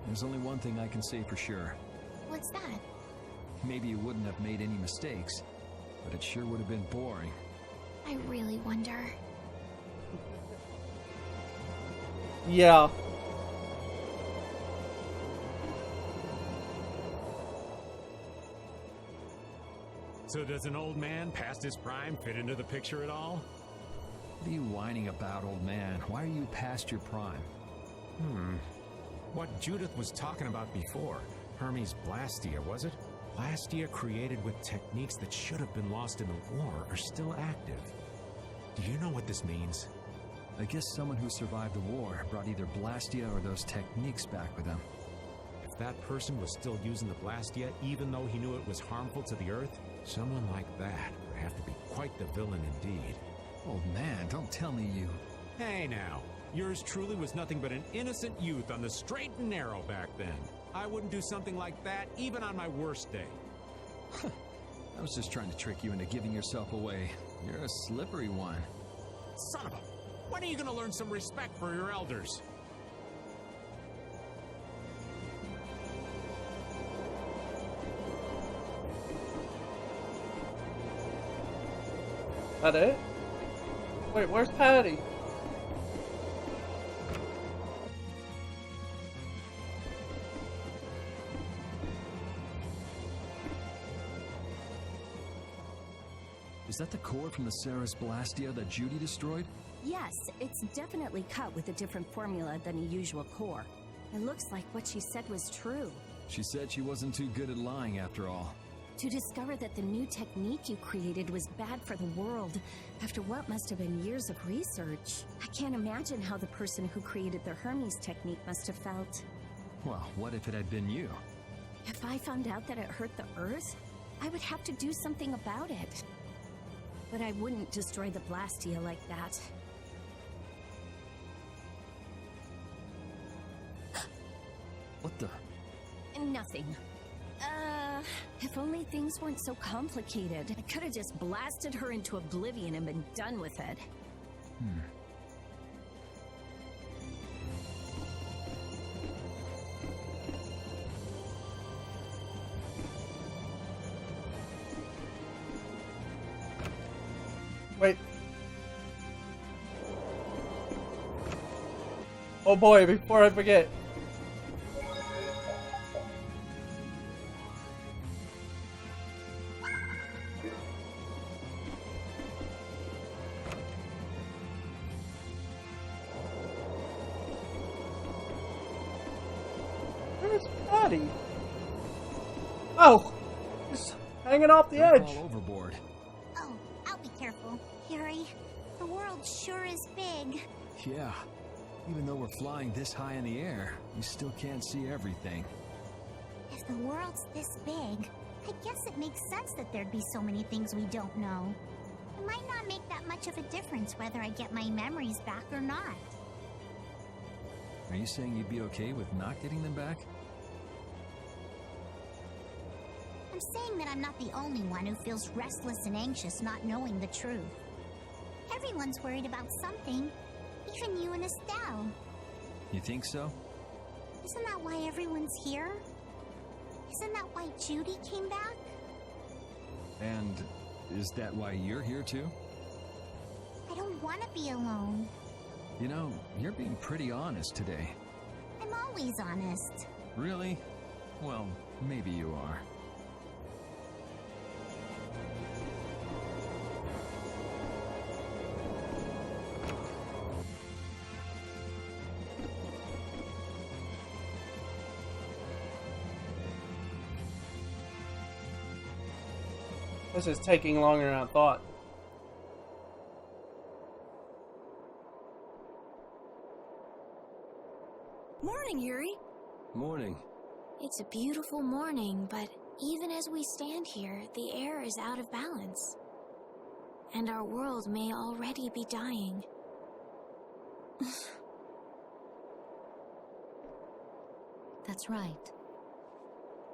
There's only one thing I can say for sure. What's that? Maybe you wouldn't have made any mistakes, but it sure would have been boring. I really wonder. Yeah. So does an old man past his prime fit into the picture at all? What are you whining about, old man? Why are you past your prime? What Judith was talking about before. Hermes Blastia, was it? Blastia created with techniques that should have been lost in the war are still active. Do you know what this means? I guess someone who survived the war brought either Blastia or those techniques back with them. If that person was still using the Blastia, even though he knew it was harmful to the Earth, someone like that would have to be quite the villain indeed. Old man, don't tell me you... Hey now, yours truly was nothing but an innocent youth on the straight and narrow back then. I wouldn't do something like that even on my worst day. I was just trying to trick you into giving yourself away. You're a slippery one. Son of a... When are you gonna learn some respect for your elders? That it? Wait, where's Patty? Is that the core from the Ceres Blastia that Judy destroyed? Yes, it's definitely cut with a different formula than a usual core. It looks like what she said was true. She said she wasn't too good at lying after all. To discover that the new technique you created was bad for the world, after what must have been years of research. I can't imagine how the person who created the Hermes technique must have felt. Well, what if it had been you? If I found out that it hurt the Earth, I would have to do something about it. But I wouldn't destroy the Blastia like that. What the... Nothing. If only things weren't so complicated. I could have just blasted her into oblivion and been done with it. Wait. Oh boy, before I forget. Where's Patty? Oh! Just hanging off the edge. Fall overboard. Oh, I'll be careful. Yuri, the world sure is big. Yeah. Even though we're flying this high in the air, we still can't see everything. If the world's this big, I guess it makes sense that there'd be so many things we don't know. It might not make that much of a difference whether I get my memories back or not. Are you saying you'd be okay with not getting them back? I'm saying that I'm not the only one who feels restless and anxious not knowing the truth. Everyone's worried about something, even you and Estelle. You think so? Isn't that why everyone's here? Isn't that why Judy came back? And is that why you're here too? I don't want to be alone. You know, you're being pretty honest today. I'm always honest. Really? Well, maybe you are. This is taking longer than I thought. Morning, Yuri. Morning. It's a beautiful morning, but even as we stand here, the air is out of balance. And our world may already be dying. That's right.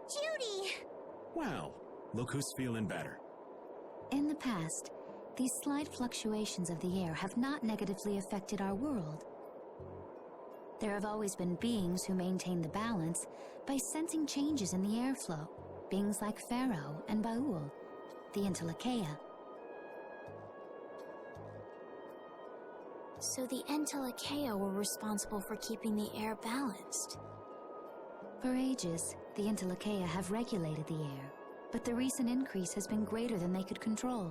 Judy! Well, look who's feeling better. In the past, these slight fluctuations of the air have not negatively affected our world. There have always been beings who maintain the balance by sensing changes in the airflow, beings like Pharaoh and Baul, the Entelekea. So the Entelekea were responsible for keeping the air balanced. For ages, the Entelekea have regulated the air, but the recent increase has been greater than they could control.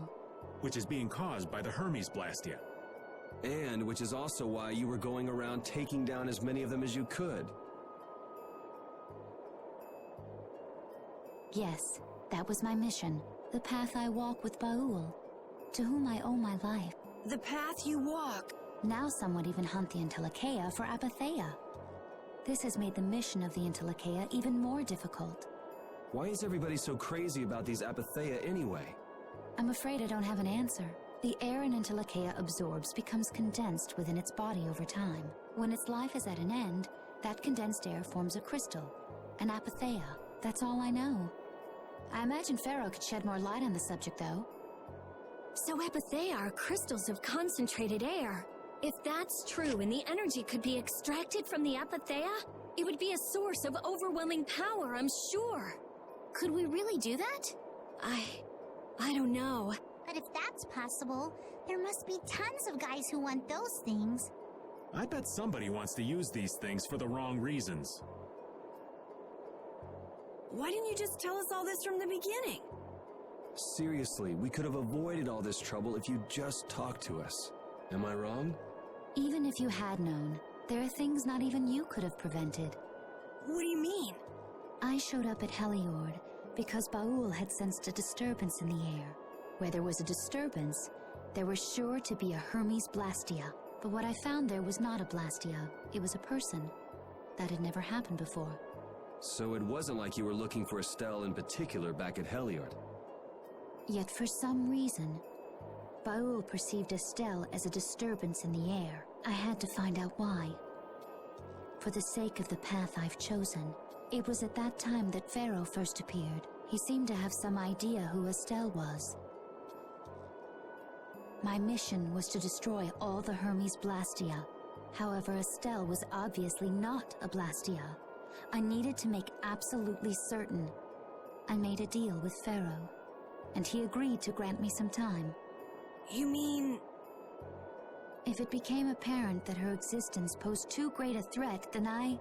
Which is being caused by the Hermes Blastia. And which is also why you were going around taking down as many of them as you could. Yes, that was my mission. The path I walk with Baul, to whom I owe my life. The path you walk. Now some would even hunt the Entelekea for Apatheia. This has made the mission of the Entelekea even more difficult. Why is everybody so crazy about these Apatheia anyway? I'm afraid I don't have an answer. The air an Entelekea absorbs becomes condensed within its body over time. When its life is at an end, that condensed air forms a crystal, an Apatheia. That's all I know. I imagine Pharaoh could shed more light on the subject, though. So Apatheia are crystals of concentrated air. If that's true and the energy could be extracted from the Apatheia, it would be a source of overwhelming power, I'm sure. Could we really do that? I don't know. But if that's possible, there must be tons of guys who want those things. I bet somebody wants to use these things for the wrong reasons. Why didn't you just tell us all this from the beginning? Seriously, we could have avoided all this trouble if you just talked to us. Am I wrong? Even if you had known, there are things not even you could have prevented. What do you mean? I showed up at Heliord because Baul had sensed a disturbance in the air. Where there was a disturbance, there was sure to be a Hermes Blastia. But what I found there was not a Blastia, it was a person. That had never happened before. So it wasn't like you were looking for Estelle in particular back at Heliord. Yet for some reason, Baul perceived Estelle as a disturbance in the air. I had to find out why. For the sake of the path I've chosen, It was at that time that Pharaoh first appeared. He seemed to have some idea who Estelle was. My mission was to destroy all the Hermes Blastia. However, Estelle was obviously not a Blastia. I needed to make absolutely certain. I made a deal with Pharaoh, and he agreed to grant me some time. You mean... If it became apparent that her existence posed too great a threat, then I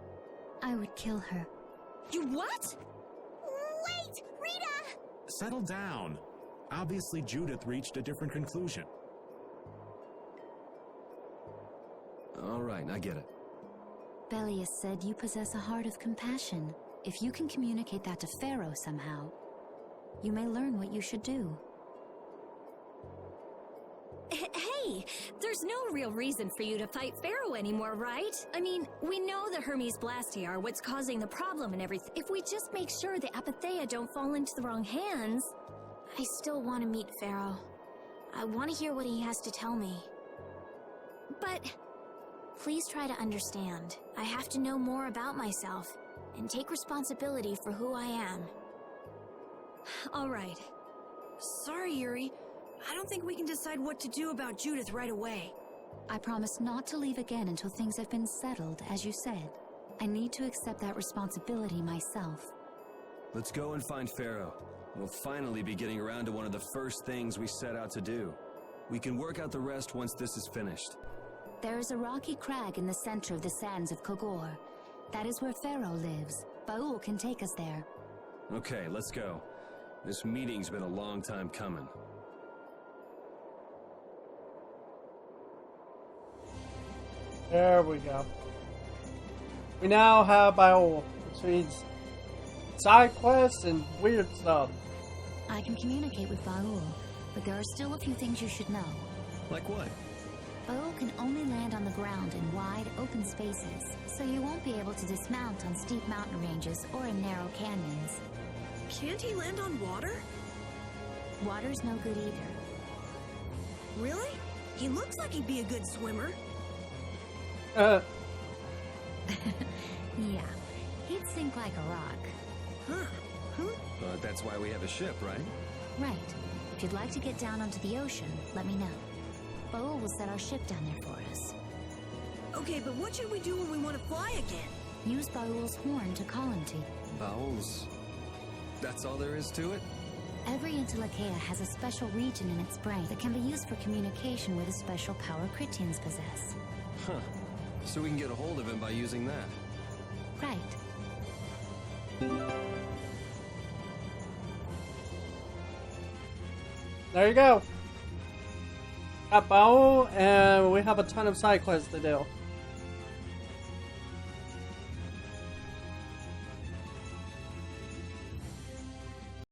would kill her. You what? Wait! Rita! Settle down. Obviously, Judith reached a different conclusion. All right, I get it. Belius said you possess a heart of compassion. If you can communicate that to Pharaoh somehow, you may learn what you should do. Hey, there's no real reason for you to fight Pharaoh anymore, right? I mean, we know the Hermes Blastia are what's causing the problem and everything. If we just make sure the Apatheia don't fall into the wrong hands... I still want to meet Pharaoh. I want to hear what he has to tell me. But... Please try to understand. I have to know more about myself, and take responsibility for who I am. All right. Sorry, Yuri. I don't think we can decide what to do about Judith right away. I promise not to leave again until things have been settled, as you said. I need to accept that responsibility myself. Let's go and find Pharaoh. We'll finally be getting around to one of the first things we set out to do. We can work out the rest once this is finished. There is a rocky crag in the center of the sands of Kogor. That is where Pharaoh lives. Baul can take us there. Okay, let's go. This meeting's been a long time coming. There we go. We now have Baul, which means side quests and weird stuff. I can communicate with Baul, but there are still a few things you should know. Like what? Baul can only land on the ground in wide, open spaces, so you won't be able to dismount on steep mountain ranges or in narrow canyons. Can't he land on water? Water's no good either. Really? He looks like he'd be a good swimmer. Yeah, he'd sink like a rock. Huh. That's why we have a ship, right? Right. If you'd like to get down onto the ocean, let me know. Baul will set our ship down there for us. Okay, but what should we do when we want to fly again? Use Baul's horn to call him to you. Bowels. That's all there is to it? Every Intellicaea has a special region in its brain that can be used for communication with a special power Critians possess. Huh. So we can get a hold of him by using that. Right. There you go. Got Baul, and we have a ton of side quests to do.